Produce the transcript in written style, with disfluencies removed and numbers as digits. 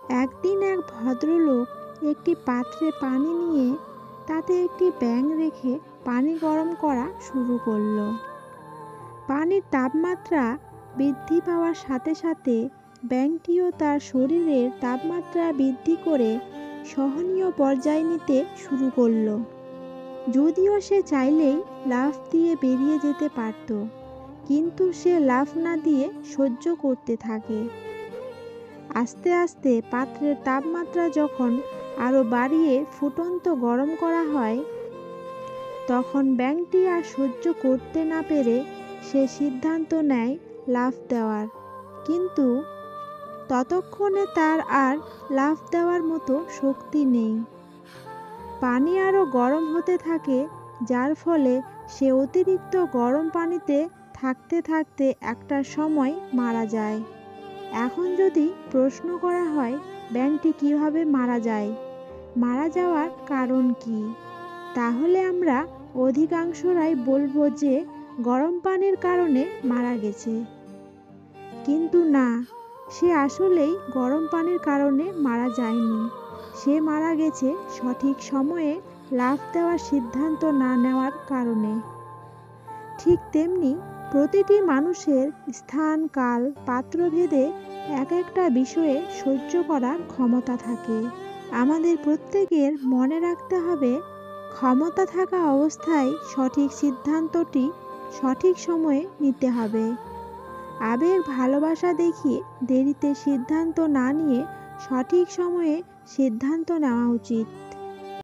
একদিন এক ভদ্রলোক একটি পাত্রে পানি নিয়ে তাতে একটি ব্যাঙ রেখে পানি গরম করা শুরু করলো। পানির তাপমাত্রা বৃদ্ধি পাওয়ার সাথে সাথে ব্যাঙটিও তার শরীরের তাপমাত্রা বৃদ্ধি করে সহনীয় পর্যায়ে নিতে শুরু করলো। যদিও সে চাইলেই লাফ দিয়ে বেরিয়ে যেতে পারত, কিন্তু সে লাফ না দিয়ে সহ্য করতে থাকে। আস্তে আস্তে পাত্রের তাপমাত্রা যখন আরও বাড়িয়ে ফুটন্ত গরম করা হয়, তখন ব্যাঙটি আর সহ্য করতে না পেরে সে সিদ্ধান্ত নেয় লাফ দেওয়ার। কিন্তু ততক্ষণে তার আর লাফ দেওয়ার মতো শক্তি নেই। পানি আরও গরম হতে থাকে, যার ফলে সে অতিরিক্ত গরম পানিতে থাকতে থাকতে একটা সময় মারা যায়। এখন যদি প্রশ্ন করা হয় ব্যাঙটি কিভাবে মারা যায়, মারা যাওয়ার কারণ কি, তাহলে আমরা অধিকাংশরাই বলবো যে গরম পানির কারণে মারা গেছে। কিন্তু না, সে আসলেই গরম পানির কারণে মারা যায়নি। সে মারা গেছে সঠিক সময়ে লাফ দেওয়ার সিদ্ধান্ত না নেওয়ার কারণে। ঠিক তেমনি প্রতিটি মানুষের স্থান, কাল, পাত্রভেদে এক একটা বিষয়ে সহ্য করার ক্ষমতা থাকে। আমাদের প্রত্যেকের মনে রাখতে হবে, ক্ষমতা থাকা অবস্থায় সঠিক সিদ্ধান্তটি সঠিক সময়ে নিতে হবে। আবেগ, ভালোবাসা দেখিয়ে দেরিতে সিদ্ধান্ত না নিয়ে সঠিক সময়ে সিদ্ধান্ত নেওয়া উচিত।